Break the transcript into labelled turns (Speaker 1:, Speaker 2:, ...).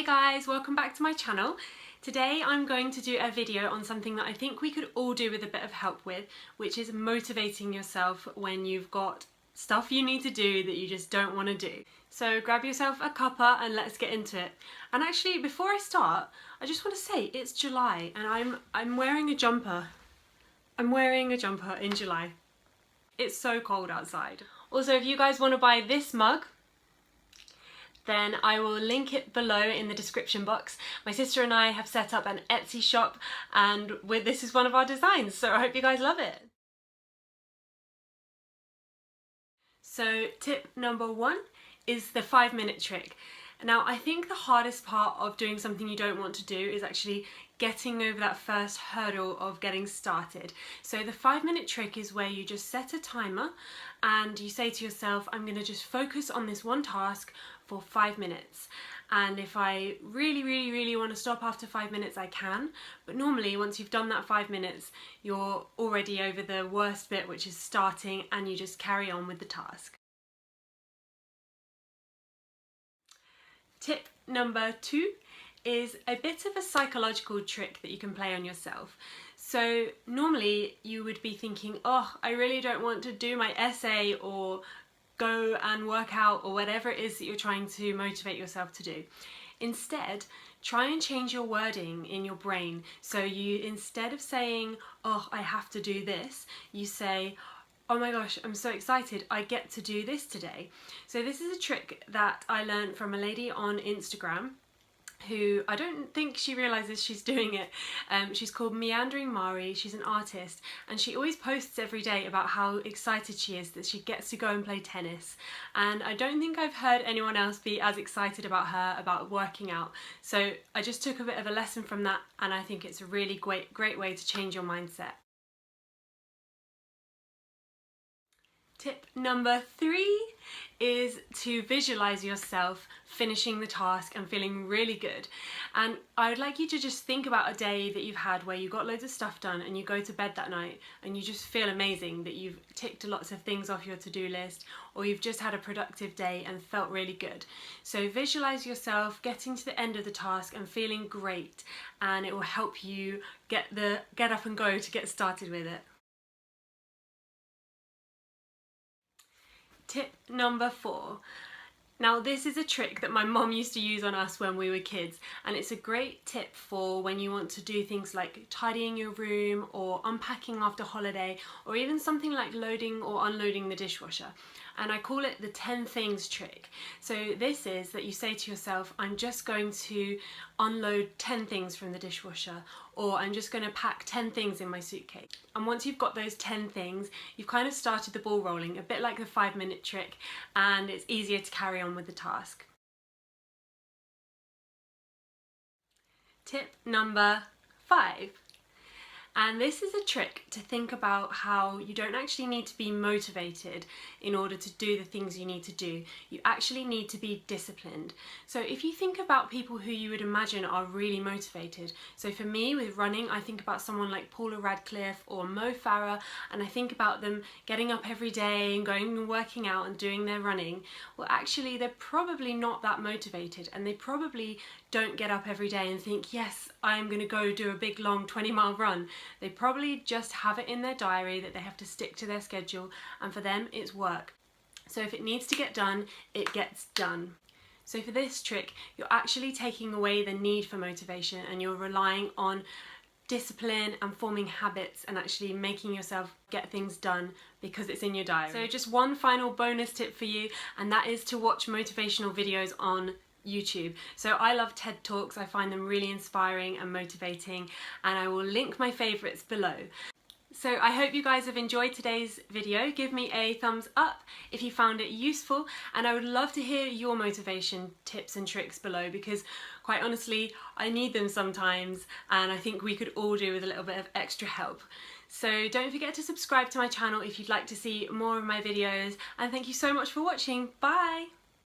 Speaker 1: Hey guys, welcome back to my channel. Today I'm going to do a video on something that I think we could all do with a bit of help with, which is motivating yourself when you've got stuff you need to do that you just don't want to do. So grab yourself a cuppa and let's get into it. And actually, before I start, I just want to say it's July and I'm wearing a jumper. I'm wearing a jumper in July. It's so cold outside. Also, if you guys want to buy this mug, then I will link it below in the description box. My sister and I have set up an Etsy shop and this is one of our designs, so I hope you guys love it. So tip number 1 is the 5-minute trick. Now I think the hardest part of doing something you don't want to do is actually getting over that first hurdle of getting started. So the 5-minute trick is where you just set a timer and you say to yourself, I'm going to just focus on this one task for 5 minutes. And if I really want to stop after 5 minutes, I can. But normally once you've done that 5 minutes, you're already over the worst bit, which is starting, and you just carry on with the task. Tip number 2 is a bit of a psychological trick that you can play on yourself. So normally you would be thinking, oh, I really don't want to do my essay or go and work out or whatever it is that you're trying to motivate yourself to do. Instead, try and change your wording in your brain. So you, instead of saying, oh, I have to do this, you say, oh my gosh, I'm so excited, I get to do this today. So this is a trick that I learned from a lady on Instagram who I don't think she realises she's doing it. She's called Meandering Mari, she's an artist, and she always posts every day about how excited she is that she gets to go and play tennis. And I don't think I've heard anyone else be as excited about her about working out. So I just took a bit of a lesson from that, and I think it's a really great way to change your mindset. Tip number 3 is to visualise yourself finishing the task and feeling really good. And I would like you to just think about a day that you've had where you got loads of stuff done and you go to bed that night and you just feel amazing that you've ticked lots of things off your to-do list, or you've just had a productive day and felt really good. So visualise yourself getting to the end of the task and feeling great, and it will help you get up and go to get started with it. Tip number 4. Now this is a trick that my mom used to use on us when we were kids, and it's a great tip for when you want to do things like tidying your room or unpacking after holiday, or even something like loading or unloading the dishwasher. And I call it the 10 things trick. So this is that you say to yourself, I'm just going to unload 10 things from the dishwasher, or I'm just going to pack 10 things in my suitcase. And once you've got those 10 things, you've kind of started the ball rolling, a bit like the 5-minute trick, and it's easier to carry on with the task. Tip number 5. And this is a trick to think about how you don't actually need to be motivated in order to do the things you need to do. You actually need to be disciplined. So if you think about people who you would imagine are really motivated, so for me with running, I think about someone like Paula Radcliffe or Mo Farah, and I think about them getting up every day and going and working out and doing their running. Well, actually they're probably not that motivated, and they probably don't get up every day and think, yes, I'm going to go do a big long 20-mile run. They probably just have it in their diary that they have to stick to their schedule, and for them it's work. So if it needs to get done, it gets done. So for this trick, you're actually taking away the need for motivation and you're relying on discipline and forming habits and actually making yourself get things done because it's in your diary. So just one final bonus tip for you, and that is to watch motivational videos on YouTube. So I love TED Talks, I find them really inspiring and motivating, and I will link my favourites below. So I hope you guys have enjoyed today's video. Give me a thumbs up if you found it useful, and I would love to hear your motivation tips and tricks below, because quite honestly I need them sometimes, and I think we could all do with a little bit of extra help. So don't forget to subscribe to my channel if you'd like to see more of my videos, and thank you so much for watching. Bye!